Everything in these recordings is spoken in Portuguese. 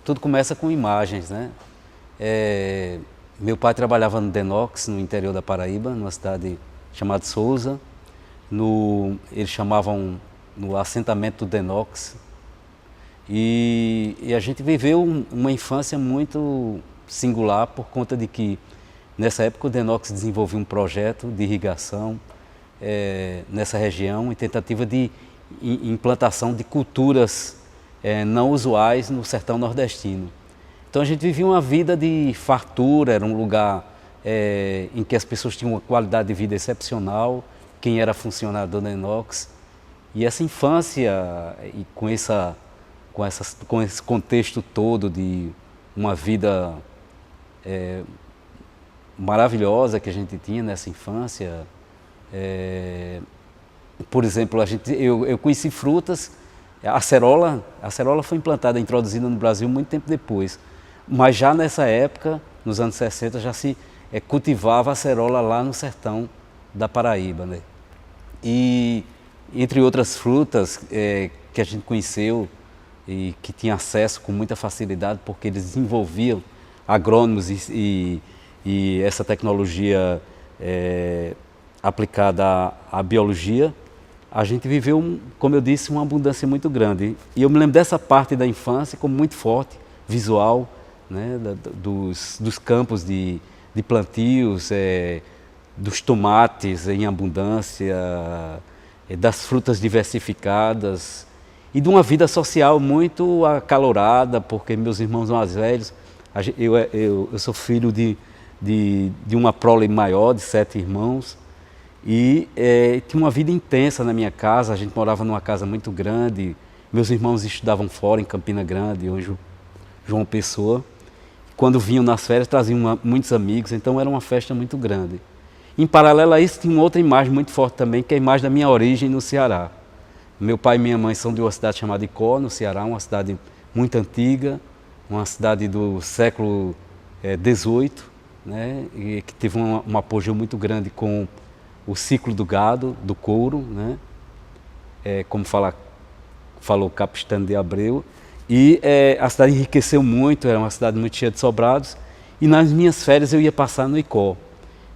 tudo começa com imagens, né? Meu pai trabalhava no Denox, no interior da Paraíba, numa cidade chamada Souza. Eles chamavam no assentamento do Denox. E a gente viveu uma infância muito singular por conta de que, nessa época, o Denox desenvolveu um projeto de irrigação nessa região, em tentativa de implantação de culturas não usuais no sertão nordestino. Então a gente vivia uma vida de fartura, era um lugar em que as pessoas tinham uma qualidade de vida excepcional, quem era funcionário do Denox. E essa infância, e com esse contexto todo de uma vida maravilhosa que a gente tinha nessa infância. Por exemplo, eu conheci frutas, a acerola foi implantada, introduzida no Brasil muito tempo depois, mas já nessa época, nos anos 60, já se cultivava a acerola lá no sertão da Paraíba, né? E entre outras frutas que a gente conheceu e que tinha acesso com muita facilidade, porque eles desenvolviam agrônomos e essa tecnologia aplicada à biologia, a gente viveu, como eu disse, uma abundância muito grande. E eu me lembro dessa parte da infância como muito forte, visual, né, dos campos de plantios, dos tomates em abundância, das frutas diversificadas e de uma vida social muito acalorada, porque meus irmãos mais velhos, eu sou filho de uma prole maior, de 7 irmãos, e tinha uma vida intensa na minha casa. A gente morava numa casa muito grande, meus irmãos estudavam fora, em Campina Grande, hoje João Pessoa. Quando vinham nas férias, traziam muitos amigos, então era uma festa muito grande. Em paralelo a isso, tinha uma outra imagem muito forte também, que é a imagem da minha origem no Ceará. Meu pai e minha mãe são de uma cidade chamada Icó, no Ceará, uma cidade muito antiga, uma cidade do século XVIII, né, e que teve um apogeu muito grande com o ciclo do gado, do couro, né, como falou Capistrano de Abreu. E a cidade enriqueceu muito, era uma cidade muito cheia de sobrados, e nas minhas férias eu ia passar no Icó.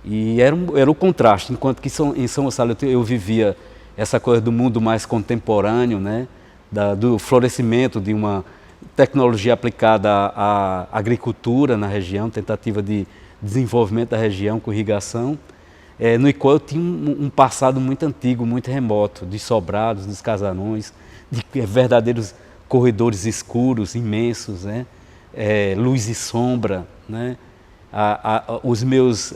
E era o contraste, enquanto que em São Gonçalo eu vivia essa coisa do mundo mais contemporâneo, né, do florescimento de uma tecnologia aplicada à agricultura na região, tentativa de desenvolvimento da região com irrigação. No Icó eu tinha um passado muito antigo, muito remoto, de sobrados, dos casarões, de verdadeiros corredores escuros, imensos, né, luz e sombra, né. Os meus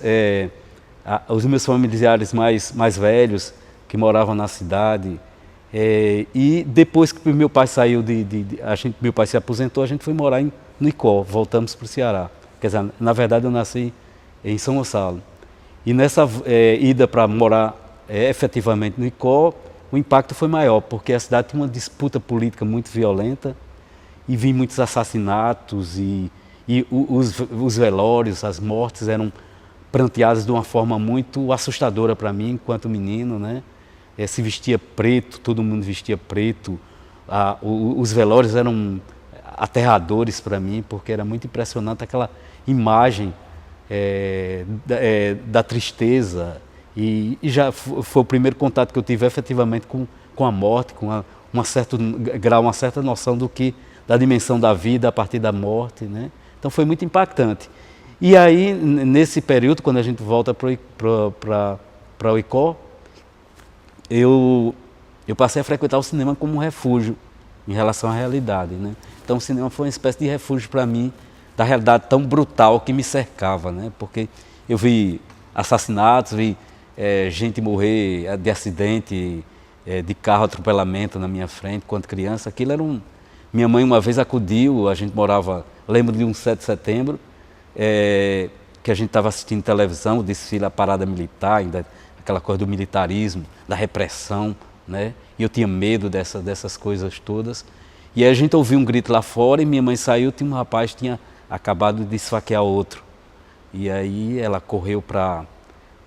familiares mais velhos, que moravam na cidade, e depois que meu pai saiu, meu pai se aposentou, a gente foi morar no Icó, voltamos para o Ceará. Quer dizer, na verdade eu nasci em São Gonçalo. E nessa ida para morar efetivamente no Icó, o impacto foi maior, porque a cidade tinha uma disputa política muito violenta, e vi muitos assassinatos, e os velórios, as mortes eram pranteadas de uma forma muito assustadora para mim, enquanto menino, né? Se vestia preto, todo mundo vestia preto. Os velórios eram aterradores para mim, porque era muito impressionante aquela imagem da tristeza. E já foi o primeiro contato que eu tive efetivamente com a morte, com uma certo grau, uma certa noção da dimensão da vida a partir da morte, né? Então foi muito impactante. E aí, nesse período, quando a gente volta para o Icó, eu passei a frequentar o cinema como um refúgio em relação à realidade, né? Então o cinema foi uma espécie de refúgio para mim, da realidade tão brutal que me cercava, né? Porque eu vi assassinatos, vi gente morrer de acidente, de carro, atropelamento na minha frente, quando criança. Aquilo era Minha mãe uma vez acudiu, a gente morava, lembro de um 7 de setembro, que a gente estava assistindo televisão, o desfile, a parada militar, ainda aquela coisa do militarismo, da repressão, né? E eu tinha medo dessas coisas todas. E aí a gente ouviu um grito lá fora e minha mãe saiu, tinha um rapaz que tinha acabado de esfaquear outro. E aí ela correu para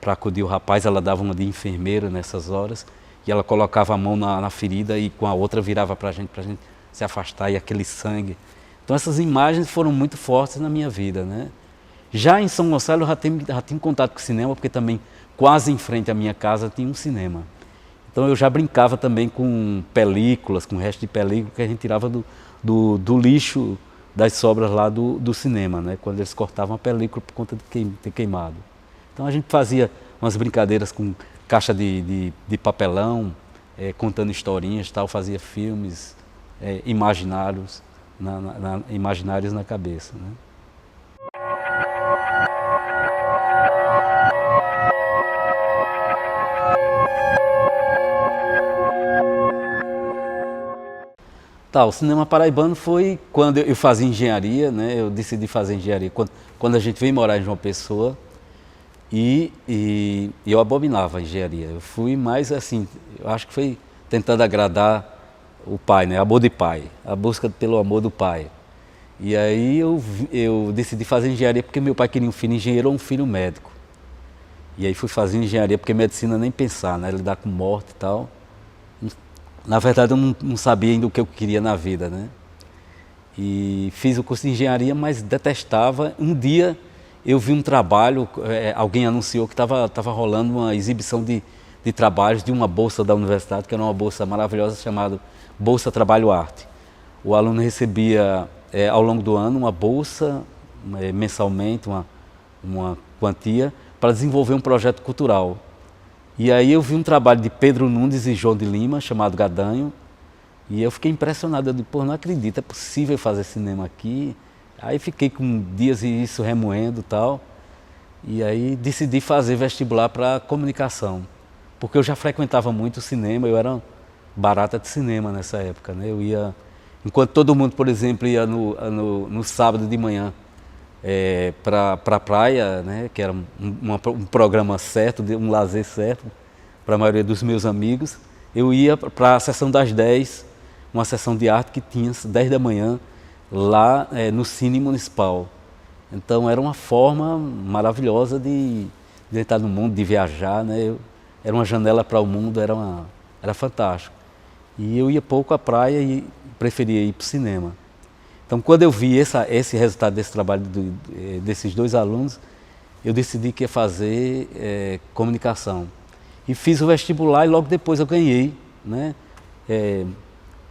acudir o rapaz, ela dava uma de enfermeira nessas horas, e ela colocava a mão na ferida e com a outra virava para a gente se afastar, e aquele sangue Então essas imagens foram muito fortes na minha vida, né? Já em São Gonçalo eu já tinha contato com o cinema, porque também quase em frente à minha casa tinha um cinema. Então eu já brincava também com películas, com o resto de película que a gente tirava do lixo das sobras lá do cinema, né? Quando eles cortavam a película por conta de ter queimado. Então a gente fazia umas brincadeiras com caixa de papelão, contando historinhas, tal, fazia filmes imaginários, imaginários na cabeça, né? Tá, o cinema paraibano foi quando eu fazia engenharia, né? Eu decidi fazer engenharia quando a gente veio morar em João Pessoa e eu abominava a engenharia. Eu fui mais assim, eu acho que foi tentando agradar o pai, né? Amor de pai, a busca pelo amor do pai. E aí eu decidi fazer engenharia porque meu pai queria um filho engenheiro ou um filho médico. E aí fui fazer engenharia porque medicina nem pensar, né? Lidar com morte e tal. Na verdade eu não sabia ainda o que eu queria na vida, né? E fiz o curso de engenharia, mas detestava. Um dia eu vi um trabalho, alguém anunciou que estava rolando uma exibição de trabalhos de uma bolsa da universidade, que era uma bolsa maravilhosa chamada Bolsa Trabalho Arte. O aluno recebia ao longo do ano uma bolsa, mensalmente, uma quantia, para desenvolver um projeto cultural. E aí eu vi um trabalho de Pedro Nunes e João de Lima, chamado Gadanho, e eu fiquei impressionado. Eu disse, pô, não acredito, é possível fazer cinema aqui? Aí fiquei com dias e isso remoendo e tal, e aí decidi fazer vestibular para comunicação, porque eu já frequentava muito o cinema, eu era barata de cinema nessa época, né? Eu ia, enquanto todo mundo, por exemplo, ia no sábado de manhã, para a praia, né, que era um programa certo, um lazer certo para a maioria dos meus amigos, eu ia para a sessão das 10, uma sessão de arte que tinha 10 da manhã lá no Cine Municipal. Então era uma forma maravilhosa de entrar no mundo, de viajar, né? Era uma janela para o mundo, era fantástico. E eu ia pouco à praia e preferia ir para o cinema. Então, quando eu vi esse resultado desse trabalho desses dois alunos, eu decidi que ia fazer comunicação. E fiz o vestibular e logo depois eu ganhei, né?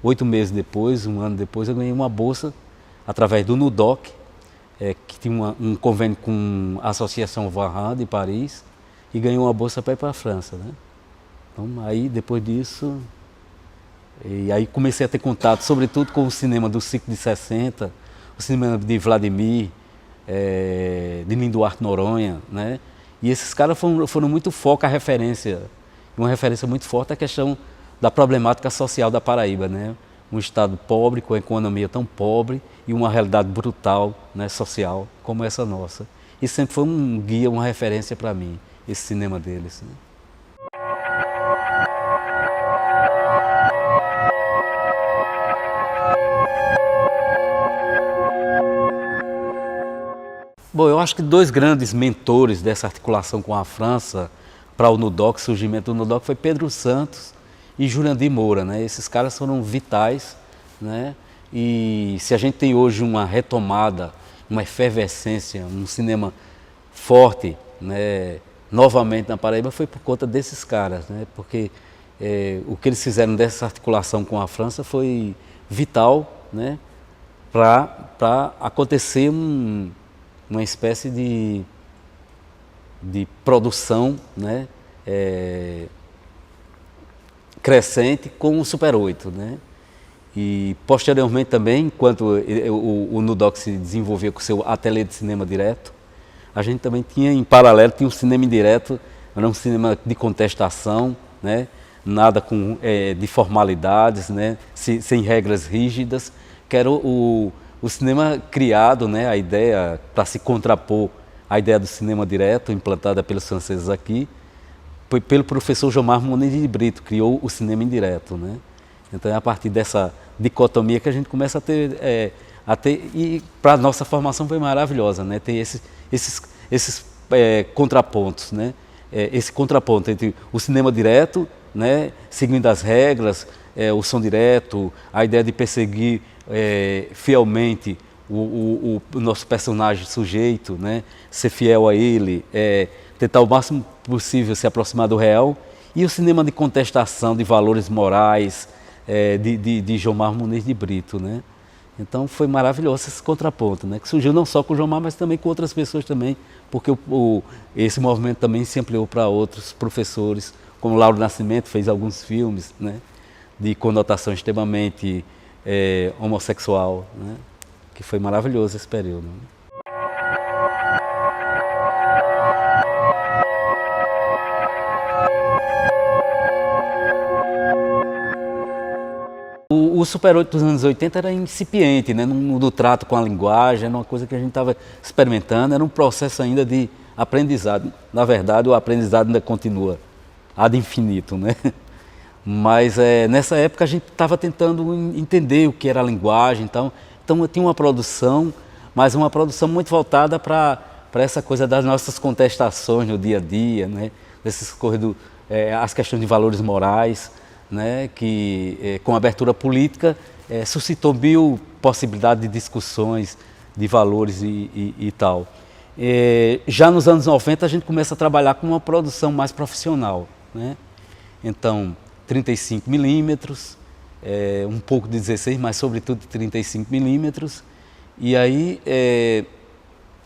8 meses depois, um ano depois, eu ganhei uma bolsa através do NUDOC, que tinha um convênio com a Associação Varin de Paris, e ganhei uma bolsa para ir para a França, né? Então, aí, depois disso... E aí comecei a ter contato, sobretudo com o cinema do ciclo de 60, o cinema de Vladimir, de Lino Duarte Noronha, né? E esses caras foram muito foco, uma referência muito forte à questão da problemática social da Paraíba, né? Um estado pobre, com a economia tão pobre e uma realidade brutal, né, social como essa nossa. E sempre foi um guia, uma referência para mim, esse cinema deles, né? Bom, eu acho que dois grandes mentores dessa articulação com a França para o NUDOC, o surgimento do NUDOC, foi Pedro Santos e Jurandir Moura, né? Esses caras foram vitais, né? E se a gente tem hoje uma retomada, uma efervescência, um cinema forte, né, novamente na Paraíba, foi por conta desses caras, né? Porque o que eles fizeram dessa articulação com a França foi vital, né, para acontecer uma espécie de produção, né, crescente com o Super 8, né? E posteriormente também, enquanto o NUDOC se desenvolvia com o seu ateliê de cinema direto, a gente também tinha em paralelo, tinha um cinema indireto, era um cinema de contestação, né? Nada de formalidades, né? Sem regras rígidas, que era o cinema criado, né, a ideia para se contrapor à ideia do cinema direto, implantada pelos franceses aqui, foi pelo professor Jomar Monet de Brito, criou o cinema indireto, né? Então é a partir dessa dicotomia que a gente começa a ter e para a nossa formação foi maravilhosa, né? Ter esses contrapontos, né? Esse contraponto entre o cinema direto, né, seguindo as regras, o som direto, a ideia de perseguir fielmente o nosso personagem sujeito, né? Ser fiel a ele, tentar o máximo possível se aproximar do real. E o cinema de contestação de valores morais, de Jomar Muniz de Brito, né? Então foi maravilhoso esse contraponto, né? Que surgiu não só com o Jomar, mas também com outras pessoas também, porque esse movimento também se ampliou para outros professores, como Lauro Nascimento fez alguns filmes, né? De conotação extremamente homossexual, né? Que foi maravilhoso esse período. Né? O Super 8 dos anos 80 era incipiente, né? No trato com a linguagem, era uma coisa que a gente estava experimentando, era um processo ainda de aprendizado. Na verdade, o aprendizado ainda continua ad infinito, né? Mas nessa época a gente estava tentando entender o que era a linguagem, então tinha uma produção, mas uma produção muito voltada para essa coisa das nossas contestações no dia a dia, né? As questões de valores morais, né? Que com a abertura política suscitou mil possibilidades de discussões de valores e tal. Já nos anos 90 a gente começa a trabalhar com uma produção mais profissional, né? Então 35 milímetros, um pouco de 16, mas sobretudo 35 milímetros. E aí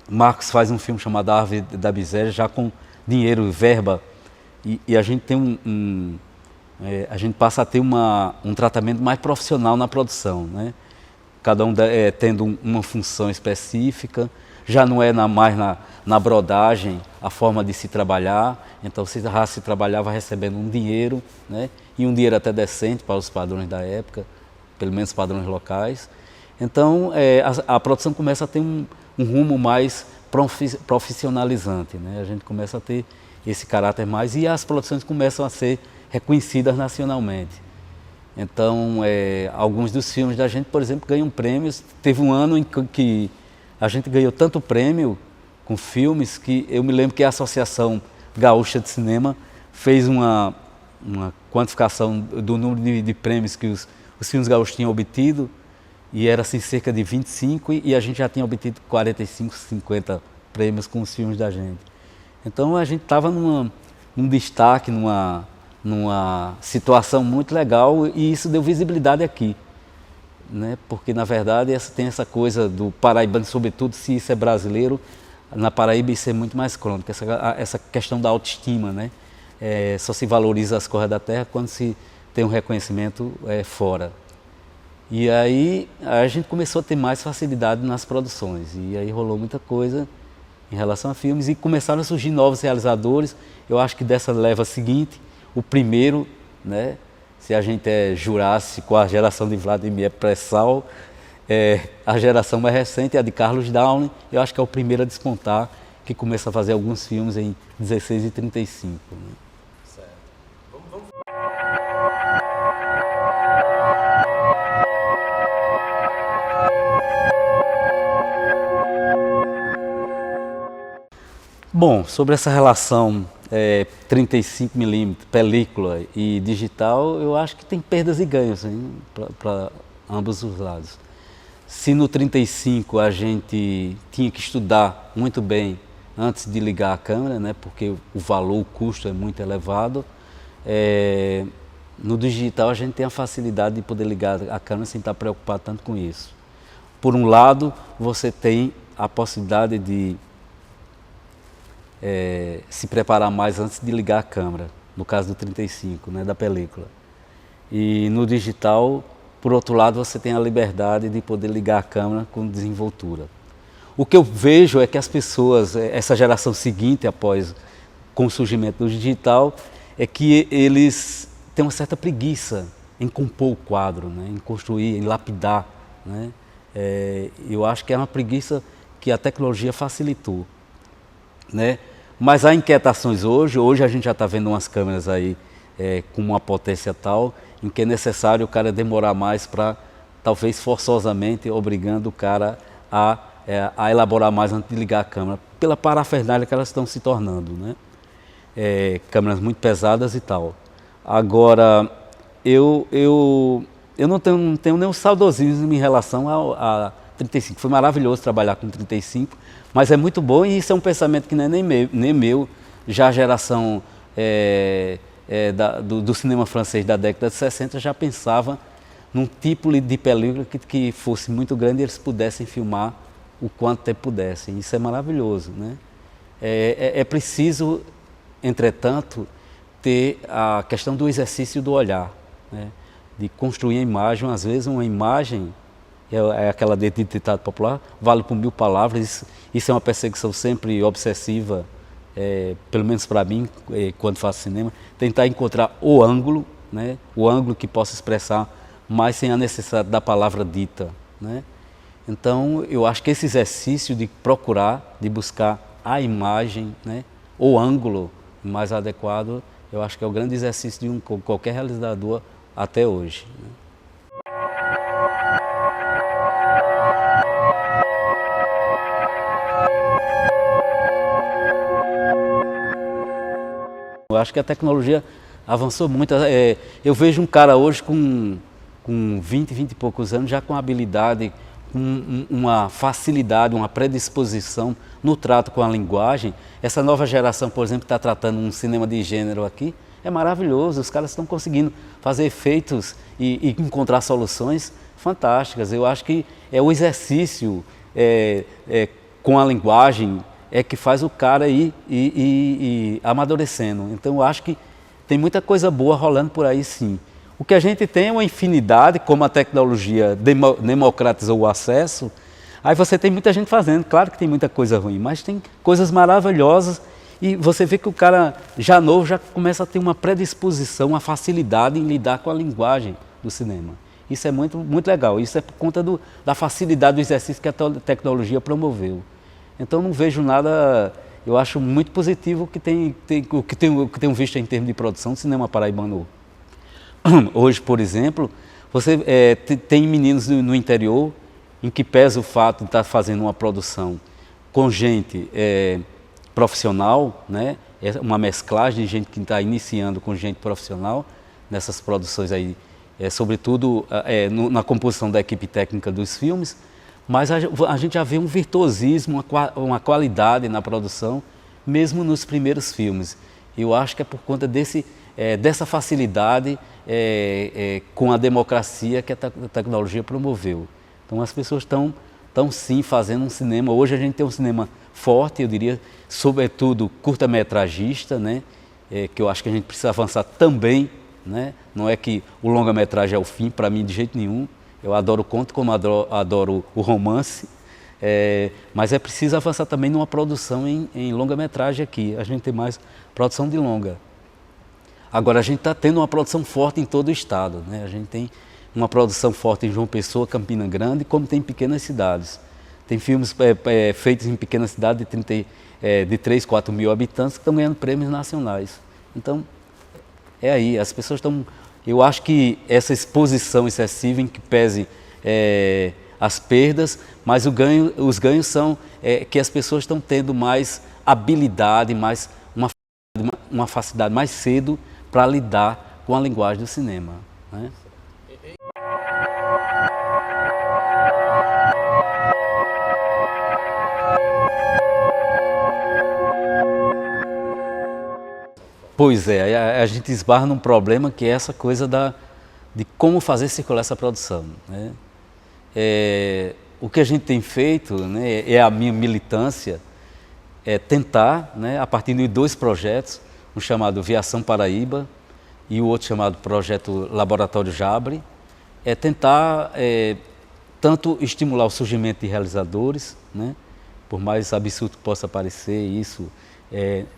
Marcos faz um filme chamado A Árvore da Miséria, já com dinheiro e verba, e a gente tem a gente passa a ter um tratamento mais profissional na produção, né? Cada um tendo uma função específica, já não é mais na brodagem a forma de se trabalhar, então você já se trabalhava recebendo um dinheiro, né? E um dinheiro até decente para os padrões da época, pelo menos padrões locais. Então a produção começa a ter um rumo mais profissionalizante, né? A gente começa a ter esse caráter mais, e as produções começam a ser reconhecidas nacionalmente. Então alguns dos filmes da gente, por exemplo, ganham prêmios. Teve um ano em que a gente ganhou tanto prêmio com filmes que eu me lembro que a Associação Gaúcha de Cinema fez uma quantificação do número de prêmios que os filmes gaúchos tinham obtido, e era assim cerca de 25, e a gente já tinha obtido 45, 50 prêmios com os filmes da gente. Então a gente estava num destaque, numa situação muito legal, e isso deu visibilidade aqui, né? Porque na verdade tem essa coisa do paraibano, sobretudo se isso é brasileiro, na Paraíba isso é muito mais crônico, essa questão da autoestima, né? Só se valoriza as coisas da terra quando se tem um reconhecimento fora. E aí a gente começou a ter mais facilidade nas produções, e aí rolou muita coisa em relação a filmes, e começaram a surgir novos realizadores. Eu acho que dessa leva seguinte, o primeiro, né, se a gente jurasse com a geração de Vladimir Pressal, a geração mais recente é a de Carlos Downe. Eu acho que é o primeiro a despontar, que começa a fazer alguns filmes em 16 e 35. Né? Certo. Bom, sobre essa relação 35mm, película e digital, eu acho que tem perdas e ganhos para ambos os lados. Se no 35 a gente tinha que estudar muito bem antes de ligar a câmera, né, porque o valor, o custo é muito elevado, no digital a gente tem a facilidade de poder ligar a câmera sem estar preocupado tanto com isso. Por um lado, você tem a possibilidade de se preparar mais antes de ligar a câmera, no caso do 35, né, da película. E no digital, por outro lado, você tem a liberdade de poder ligar a câmera com desenvoltura. O que eu vejo é que as pessoas, essa geração seguinte, com o surgimento do digital, é que eles têm uma certa preguiça em compor o quadro, né, em construir, em lapidar. Né. Eu acho que é uma preguiça que a tecnologia facilitou. Né? Mas há inquietações hoje a gente já está vendo umas câmeras aí com uma potência tal, em que é necessário o cara demorar mais para, talvez forçosamente, obrigando o cara a elaborar mais antes de ligar a câmera, pela parafernália que elas estão se tornando, né? Câmeras muito pesadas e tal. Agora, eu não tenho nenhum saudosismo em relação a 35. Foi maravilhoso trabalhar com 35, mas é muito bom e isso é um pensamento que não é nem meu, já a geração do cinema francês da década de 60 já pensava num tipo de película que fosse muito grande e eles pudessem filmar o quanto tempo pudessem. Isso é maravilhoso, né? É preciso, entretanto, ter a questão do exercício do olhar, né? De construir a imagem. Às vezes uma imagem, é aquela de ditado popular, vale por 1000 palavras. Isso é uma perseguição sempre obsessiva, pelo menos para mim, quando faço cinema, tentar encontrar o ângulo, né? O ângulo que possa expressar mais sem a necessidade da palavra dita, né? Então, eu acho que esse exercício de procurar, de buscar a imagem, né? O ângulo mais adequado, eu acho que é o grande exercício de qualquer realizador até hoje, né? Eu acho que a tecnologia avançou muito. Eu vejo um cara hoje com 20 e poucos anos, já com habilidade, com uma facilidade, uma predisposição no trato com a linguagem. Essa nova geração, por exemplo, está tratando um cinema de gênero aqui, é maravilhoso. Os caras estão conseguindo fazer efeitos e encontrar soluções fantásticas. Eu acho que é o exercício com a linguagem que faz o cara ir amadurecendo. Então eu acho que tem muita coisa boa rolando por aí, sim. O que a gente tem é uma infinidade, como a tecnologia democratizou o acesso, aí você tem muita gente fazendo. Claro que tem muita coisa ruim, mas tem coisas maravilhosas e você vê que o cara já novo já começa a ter uma predisposição, uma facilidade em lidar com a linguagem do cinema. Isso é muito, muito legal. Isso é por conta da facilidade do exercício que a tecnologia promoveu. Então não vejo nada, eu acho muito positivo o que tenho visto em termos de produção do cinema paraibano. Hoje, por exemplo, você tem meninos no interior em que pesa o fato de estar fazendo uma produção com gente profissional, né? Uma mesclagem de gente que está iniciando com gente profissional nessas produções aí, sobretudo na composição da equipe técnica dos filmes, mas a gente já vê um virtuosismo, uma qualidade na produção, mesmo nos primeiros filmes. Eu acho que é por conta dessa facilidade com a democracia que a tecnologia promoveu. Então as pessoas estão sim fazendo um cinema. Hoje a gente tem um cinema forte, eu diria, sobretudo curta-metragista, né? Que eu acho que a gente precisa avançar também, né? Não é que o longa-metragem é o fim, para mim de jeito nenhum. Eu adoro o conto como adoro o romance, mas é preciso avançar também numa produção em longa-metragem aqui. A gente tem mais produção de longa. Agora, a gente está tendo uma produção forte em todo o estado, né? A gente tem uma produção forte em João Pessoa, Campina Grande, como tem em pequenas cidades. Tem filmes feitos em pequenas cidades de 3, 4 mil habitantes que estão ganhando prêmios nacionais. Então, aí, as pessoas estão... Eu acho que essa exposição excessiva em que pese as perdas, mas os ganhos são que as pessoas estão tendo mais habilidade, uma facilidade mais cedo para lidar com a linguagem do cinema, né? Pois a gente esbarra num problema que é essa coisa de como fazer circular essa produção, né? O que a gente tem feito, né, a minha militância, tentar, né, a partir de 2 projetos, um chamado Viação Paraíba e o outro chamado Projeto Laboratório Jabre, tentar tanto estimular o surgimento de realizadores, né, por mais absurdo que possa parecer isso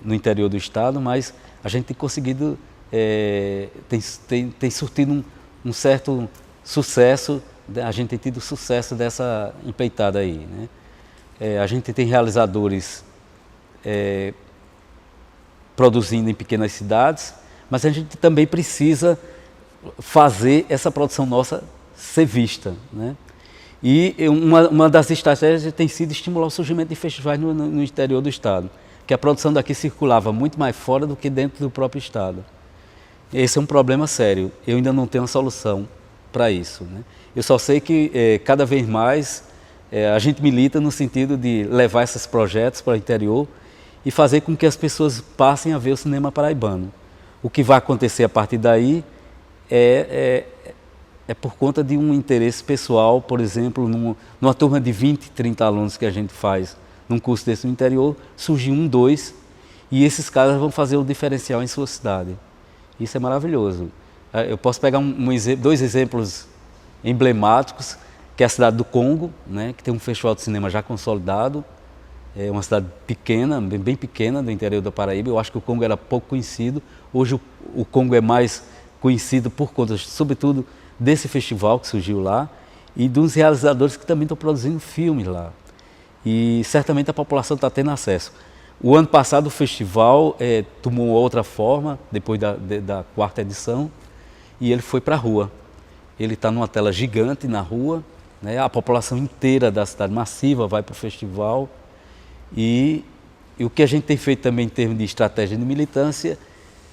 no interior do estado, mas a gente tem conseguido, tem surtido um certo sucesso, a gente tem tido sucesso dessa empreitada aí, né? A gente tem realizadores produzindo em pequenas cidades, mas a gente também precisa fazer essa produção nossa ser vista, né? E uma das estratégias tem sido estimular o surgimento de festivais no interior do estado, que a produção daqui circulava muito mais fora do que dentro do próprio estado. Esse é um problema sério, eu ainda não tenho uma solução para isso, né? Eu só sei que cada vez mais a gente milita no sentido de levar esses projetos para o interior e fazer com que as pessoas passem a ver o cinema paraibano. O que vai acontecer a partir daí é por conta de um interesse pessoal, por exemplo, numa turma de 20, 30 alunos que a gente faz num curso desse no interior, surge um, dois, e esses caras vão fazer o diferencial em sua cidade. Isso é maravilhoso. Eu posso pegar dois exemplos emblemáticos, que é a cidade do Congo, né, que tem um festival de cinema já consolidado, é uma cidade pequena, bem pequena, do interior da Paraíba. Eu acho que o Congo era pouco conhecido. Hoje o Congo é mais conhecido por conta, sobretudo, desse festival que surgiu lá e dos realizadores que também estão produzindo filmes lá. E certamente a população está tendo acesso. O ano passado o festival tomou outra forma, depois da quarta edição, e ele foi para a rua. Ele está numa tela gigante na rua, né? A população inteira da cidade massiva vai para o festival. E o que a gente tem feito também em termos de estratégia de militância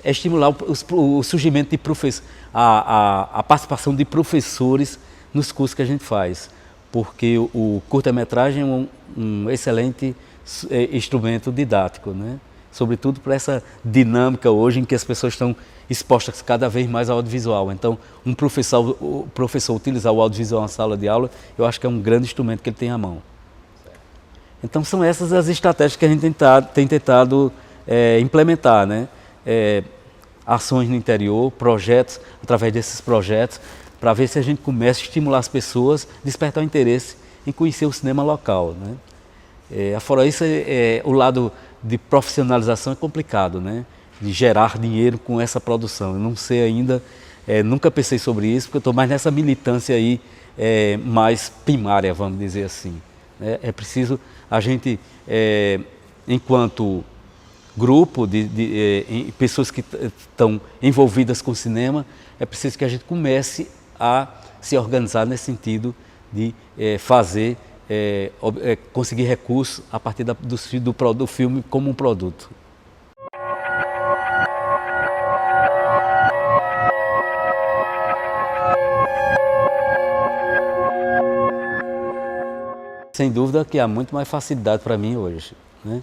é estimular o surgimento de professores, a participação de professores nos cursos que a gente faz, porque o curta-metragem é um excelente instrumento didático, né? Sobretudo para essa dinâmica hoje em que as pessoas estão expostas cada vez mais ao audiovisual. Então, o professor utilizar o audiovisual na sala de aula, eu acho que é um grande instrumento que ele tem à mão. Então são essas as estratégias que a gente tem tentado implementar, né? Ações no interior, projetos, através desses projetos, para ver se a gente começa a estimular as pessoas, despertar o interesse em conhecer o cinema local, né? Fora isso, o lado de profissionalização é complicado, né? De gerar dinheiro com essa produção. Eu não sei ainda, nunca pensei sobre isso, porque eu estou mais nessa militância aí, mais primária, vamos dizer assim. É preciso a gente, enquanto grupo de pessoas que estão envolvidas com o cinema, é preciso que a gente comece a se organizar nesse sentido de conseguir recursos a partir do filme como um produto. Sem dúvida que há muito mais facilidade para mim hoje, né?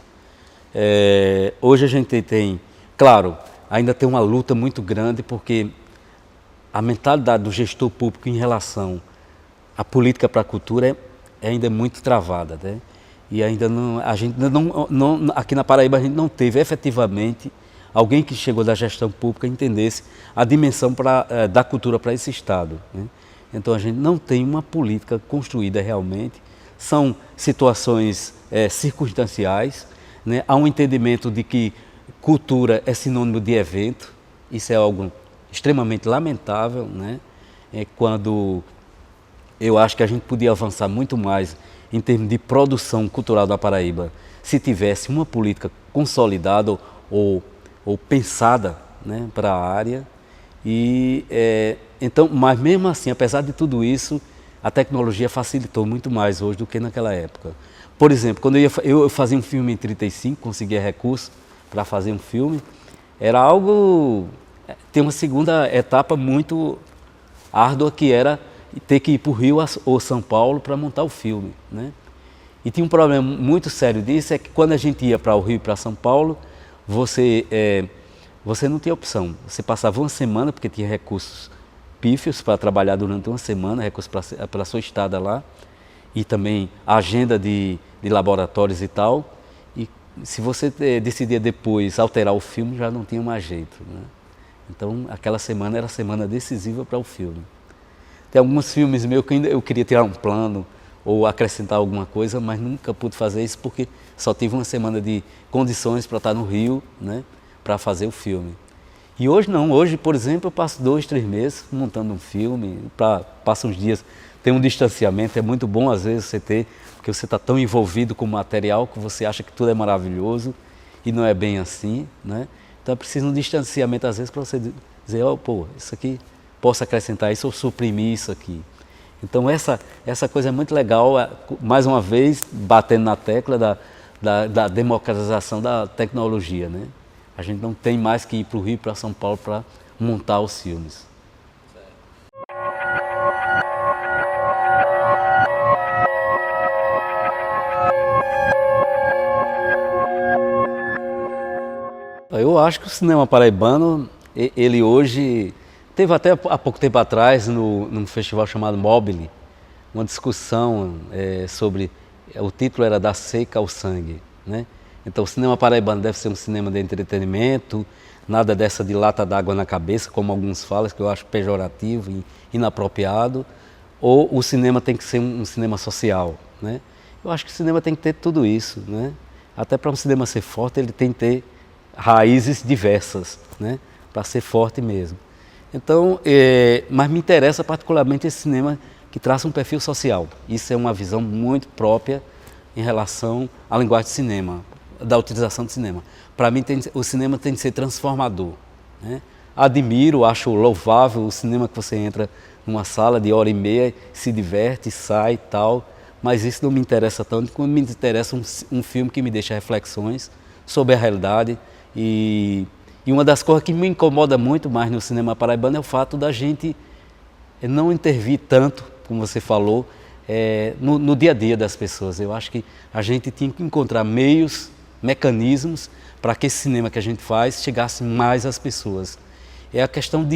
Hoje a gente tem, claro, ainda tem uma luta muito grande porque a mentalidade do gestor público em relação à política para a cultura ainda é muito travada, né? E ainda não, a gente não, aqui na Paraíba a gente não teve efetivamente alguém que chegou da gestão pública e entendesse a dimensão da cultura para esse estado, né? Então a gente não tem uma política construída realmente. São situações circunstanciais, né? Há um entendimento de que cultura é sinônimo de evento. Isso é algo extremamente lamentável, né? Quando eu acho que a gente podia avançar muito mais em termos de produção cultural da Paraíba se tivesse uma política consolidada ou pensada, né, para a área. Então, mas mesmo assim, apesar de tudo isso, a tecnologia facilitou muito mais hoje do que naquela época. Por exemplo, quando eu fazia um filme em 35, conseguia recursos para fazer um filme, era algo... Tem uma segunda etapa muito árdua, que era ter que ir para o Rio ou São Paulo para montar o filme, né? E tinha um problema muito sério disso, é que quando a gente ia para o Rio e para São Paulo, você não tinha opção. Você passava uma semana, porque tinha recursos pífios para trabalhar durante uma semana, recursos para a sua estada lá, e também a agenda de laboratórios e tal. E se você decidia depois alterar o filme, já não tinha mais jeito, né? Então aquela semana era a semana decisiva para o filme. Tem alguns filmes meus que eu queria tirar um plano ou acrescentar alguma coisa, mas nunca pude fazer isso porque só tive uma semana de condições para estar no Rio, né, para fazer o filme. E hoje não, hoje, por exemplo, eu passo 2, 3 meses montando um filme, passo uns dias, tem um distanciamento, é muito bom às vezes você ter, porque você está tão envolvido com o material que você acha que tudo é maravilhoso e não é bem assim, né? Então é preciso um distanciamento às vezes para você dizer, pô, isso aqui, posso acrescentar isso ou suprimir isso aqui. Então essa coisa é muito legal, mais uma vez, batendo na tecla da democratização da tecnologia, né? A gente não tem mais que ir para o Rio e para São Paulo para montar os filmes. acho que o cinema paraibano, ele hoje, teve até há pouco tempo atrás, num festival chamado Mobile, uma discussão sobre, o título era Da Seca ao Sangue, né? Então o cinema paraibano deve ser um cinema de entretenimento, nada dessa de lata d'água na cabeça, como alguns falam, que eu acho pejorativo e inapropriado, ou o cinema tem que ser um cinema social, né? Eu acho que o cinema tem que ter tudo isso, né? Até para um cinema ser forte, ele tem que ter raízes diversas, né? Para ser forte mesmo. Então, mas me interessa particularmente esse cinema que traça um perfil social. Isso é uma visão muito própria em relação à linguagem de cinema, da utilização do cinema. Para mim, o cinema tem que ser transformador, né? Admiro, acho louvável o cinema que você entra numa sala de hora e meia, se diverte, sai e tal, mas isso não me interessa tanto quanto me interessa um filme que me deixa reflexões sobre a realidade. E uma das coisas que me incomoda muito mais no cinema paraibano é o fato da gente não intervir tanto, como você falou, no dia a dia das pessoas. Eu acho que a gente tinha que encontrar meios, mecanismos para que esse cinema que a gente faz chegasse mais às pessoas. É a questão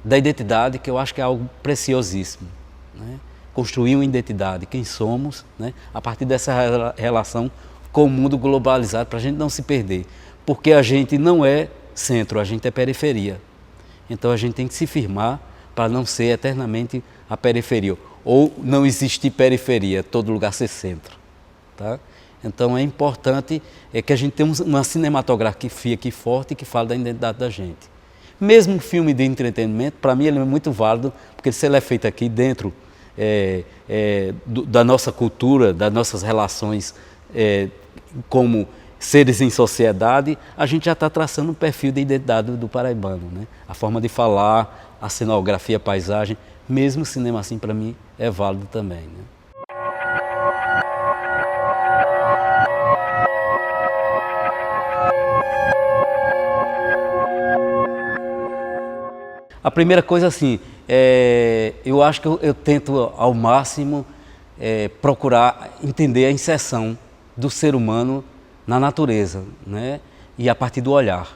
da identidade, que eu acho que é algo preciosíssimo, né? Construir uma identidade, quem somos, né? A partir dessa relação com o mundo globalizado, para a gente não se perder. Porque a gente não é centro, a gente é periferia. Então a gente tem que se firmar para não ser eternamente a periferia. Ou não existir periferia, todo lugar ser centro. Tá? Então é importante que a gente tenha uma cinematografia aqui forte que fala da identidade da gente. Mesmo um filme de entretenimento, para mim ele é muito válido, porque se ele é feito aqui dentro da nossa cultura, das nossas relações como seres em sociedade, a gente já está traçando um perfil de identidade do paraibano, né? A forma de falar, a cenografia, a paisagem, mesmo o cinema assim para mim é válido também, né? A primeira coisa assim, eu acho que eu tento ao máximo procurar entender a inserção do ser humano na natureza, né? E a partir do olhar,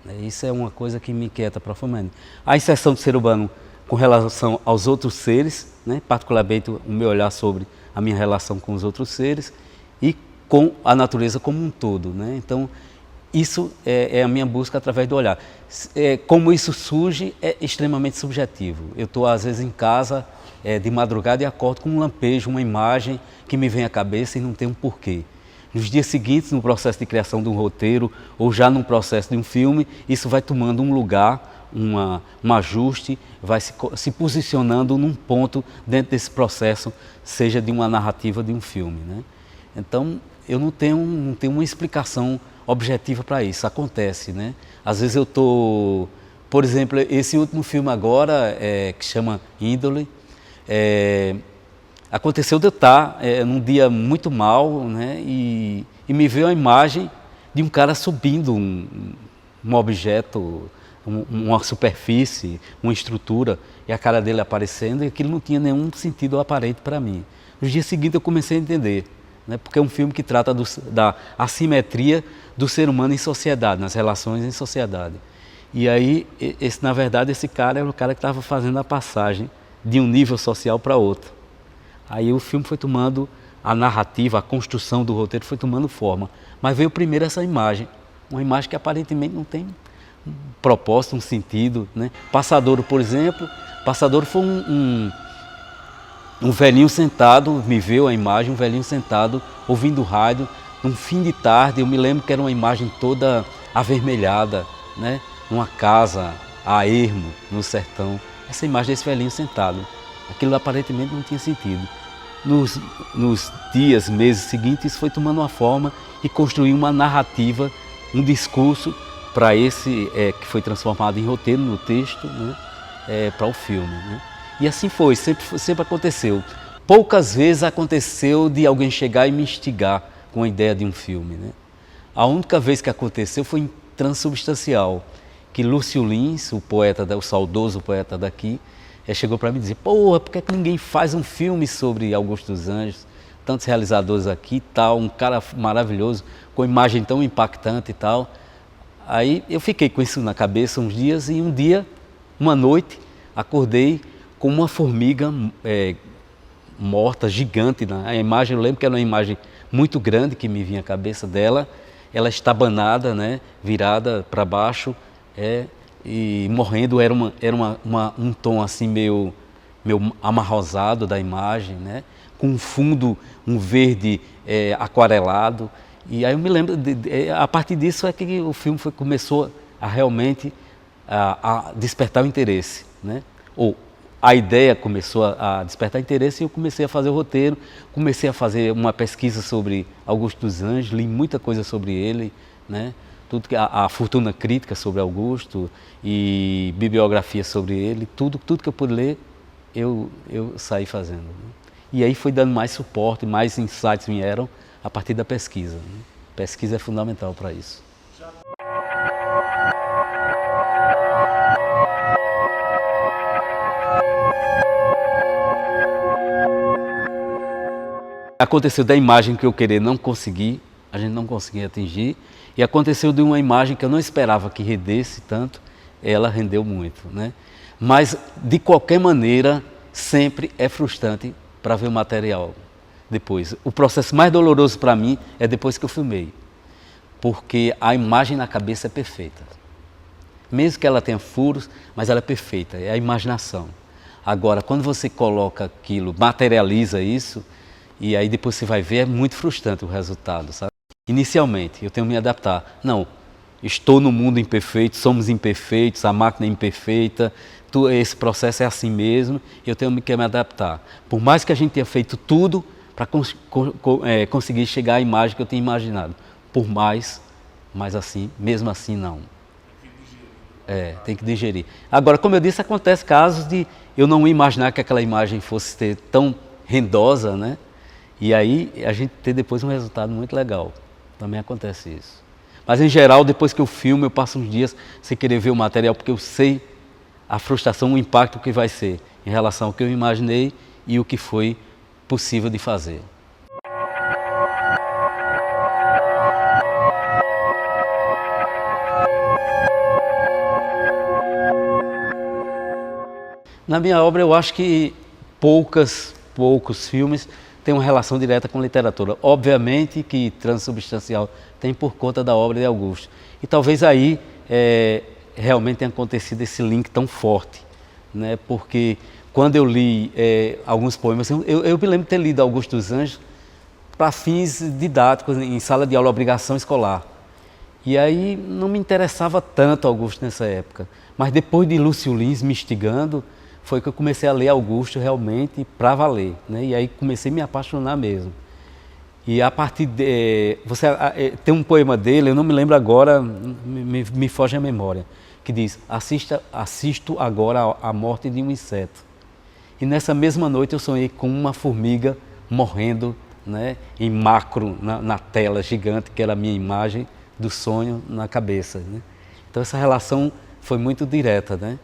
né? Isso é uma coisa que me inquieta profundamente. A inserção do ser humano com relação aos outros seres, né? Particularmente o meu olhar sobre a minha relação com os outros seres e com a natureza como um todo, né? Então, isso é a minha busca através do olhar. Como isso surge é extremamente subjetivo. Eu estou às vezes em casa de madrugada e acordo com um lampejo, uma imagem que me vem à cabeça e não tem um porquê. Nos dias seguintes, no processo de criação de um roteiro ou já no processo de um filme, isso vai tomando um lugar, um ajuste, vai se posicionando num ponto dentro desse processo, seja de uma narrativa de um filme, né? Então, eu não tenho uma explicação objetiva para isso, acontece, né? Às vezes eu estou, por exemplo, esse último filme agora, que chama Índole, aconteceu de eu estar num dia muito mal, né? E me veio a imagem de um cara subindo um objeto, uma superfície, uma estrutura, e a cara dele aparecendo, e aquilo não tinha nenhum sentido aparente para mim. No dia seguinte eu comecei a entender, né? Porque é um filme que trata da assimetria do ser humano em sociedade, nas relações em sociedade. E aí, na verdade, esse cara era o cara que estava fazendo a passagem de um nível social para outro. Aí o filme foi tomando, a narrativa, a construção do roteiro foi tomando forma. Mas veio primeiro essa imagem, uma imagem que aparentemente não tem um propósito, um sentido, né? Passadouro, por exemplo, Passadouro foi um velhinho sentado, me veio a imagem, um velhinho sentado, ouvindo rádio, num fim de tarde. Eu me lembro que era uma imagem toda avermelhada, né? Numa casa a ermo, no sertão. Essa imagem desse velhinho sentado, aquilo aparentemente não tinha sentido. Nos dias, meses seguintes, isso foi tomando uma forma e construiu uma narrativa, um discurso para esse que foi transformado em roteiro, no texto, né? Para o filme, né? E assim foi, sempre aconteceu. Poucas vezes aconteceu de alguém chegar e me instigar com a ideia de um filme, né? A única vez que aconteceu foi em Transubstancial, que Lúcio Lins, o saudoso poeta daqui, chegou para mim dizer: porra, por que ninguém faz um filme sobre Augusto dos Anjos? Tantos realizadores aqui e tal, um cara maravilhoso, com imagem tão impactante e tal. Aí eu fiquei com isso na cabeça uns dias e um dia, uma noite, acordei com uma formiga morta, gigante. A imagem, eu lembro que era uma imagem muito grande que me vinha à cabeça dela, ela estabanada, né, virada para baixo, e morrendo. Era um tom assim meio amarrosado da imagem, né, com um fundo, um verde aquarelado. E aí eu me lembro, a partir disso é que o filme começou a realmente a despertar o interesse, né? Ou a ideia começou a despertar interesse e eu comecei a fazer o roteiro, comecei a fazer uma pesquisa sobre Augusto dos Anjos, li muita coisa sobre ele, né? Tudo a fortuna crítica sobre Augusto e bibliografia sobre ele, tudo que eu pude ler, eu saí fazendo, né? E aí foi dando mais suporte, mais insights vieram a partir da pesquisa, né? Pesquisa é fundamental para isso. Aconteceu da imagem que eu querer não conseguir, a gente não conseguia atingir, e aconteceu de uma imagem que eu não esperava que rendesse tanto, ela rendeu muito, né? Mas, de qualquer maneira, sempre é frustrante para ver o material depois. O processo mais doloroso para mim é depois que eu filmei, porque a imagem na cabeça é perfeita. Mesmo que ela tenha furos, mas ela é perfeita, é a imaginação. Agora, quando você coloca aquilo, materializa isso, e aí depois você vai ver, é muito frustrante o resultado, sabe? Inicialmente, eu tenho que me adaptar. Não, estou no mundo imperfeito, somos imperfeitos, a máquina é imperfeita, esse processo é assim mesmo, eu tenho que me adaptar. Por mais que a gente tenha feito tudo para conseguir chegar à imagem que eu tinha imaginado. Por mais, mas assim, mesmo assim não. Tem que digerir. Agora, como eu disse, acontece casos de eu não imaginar que aquela imagem fosse ter tão rendosa, né? E aí a gente ter depois um resultado muito legal. Também acontece isso. Mas em geral, depois que eu filmo, eu passo uns dias sem querer ver o material, porque eu sei a frustração, o impacto que vai ser em relação ao que eu imaginei e o que foi possível de fazer. Na minha obra, eu acho que poucos filmes têm uma relação direta com literatura. Obviamente que Transubstancial tem por conta da obra de Augusto. E talvez aí realmente tenha acontecido esse link tão forte, né? Porque quando eu li alguns poemas, eu me lembro de ter lido Augusto dos Anjos para fins didáticos, em sala de aula, obrigação escolar. E aí não me interessava tanto Augusto nessa época. Mas depois de Lúcio Lins me instigando, foi que eu comecei a ler Augusto realmente para valer, né? E aí comecei a me apaixonar mesmo. E a partir de... tem um poema dele, eu não me lembro agora, me foge a memória, que diz: assisto agora a morte de um inseto. E nessa mesma noite eu sonhei com uma formiga morrendo, né, em macro, na tela gigante, que era a minha imagem do sonho na cabeça, né? Então essa relação foi muito direta, né?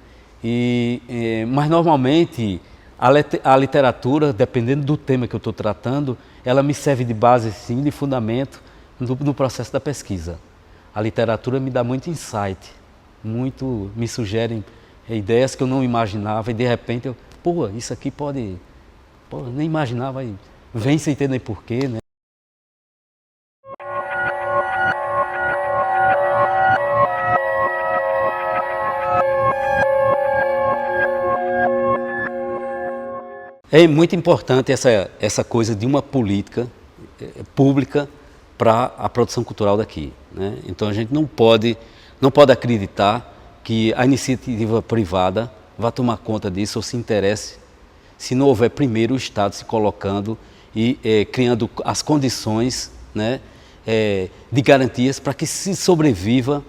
Mas normalmente a literatura, dependendo do tema que eu estou tratando, ela me serve de base, sim, de fundamento no processo da pesquisa. A literatura me dá muito insight, me sugerem ideias que eu não imaginava e de repente isso aqui pode, nem imaginava, vem sem ter nem porquê, né? É muito importante essa coisa de uma política pública para a produção cultural daqui, né? Então a gente não pode acreditar que a iniciativa privada vá tomar conta disso ou se interesse, se não houver primeiro o Estado se colocando e criando as condições, né, de garantias para que se sobreviva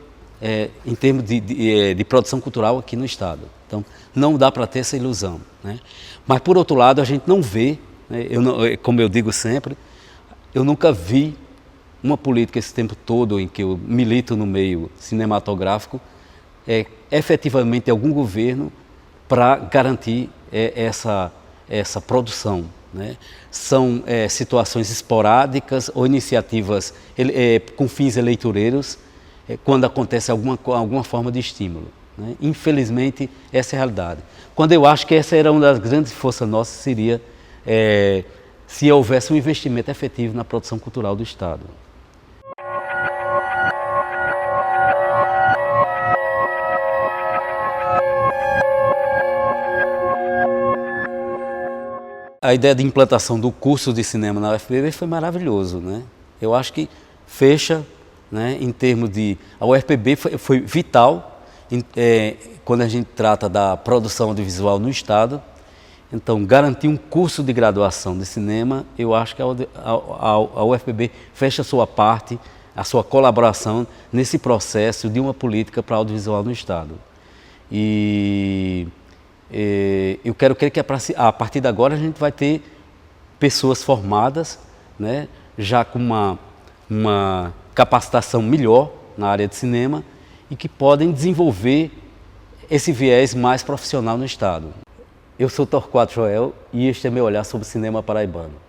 em termos de produção cultural aqui no Estado. Então, não dá para ter essa ilusão, né? Mas, por outro lado, a gente não vê, né, como eu digo sempre, eu nunca vi uma política esse tempo todo em que eu milito no meio cinematográfico, efetivamente algum governo para garantir essa produção, né? São situações esporádicas ou iniciativas com fins eleitoreiros quando acontece alguma forma de estímulo, né? Infelizmente, essa é a realidade. Quando eu acho que essa era uma das grandes forças nossas, seria se houvesse um investimento efetivo na produção cultural do Estado. A ideia de implantação do curso de cinema na UFPB foi maravilhoso, né? Eu acho que fecha, né, em termos de... A UFPB foi vital quando a gente trata da produção audiovisual no Estado. Então, garantir um curso de graduação de cinema, eu acho que a UFPB fecha a sua parte, a sua colaboração nesse processo de uma política para audiovisual no Estado. E eu quero crer que a partir de agora a gente vai ter pessoas formadas, né, já com uma capacitação melhor na área de cinema e que podem desenvolver esse viés mais profissional no Estado. Eu sou Torquato Joel e este é meu olhar sobre o cinema paraibano.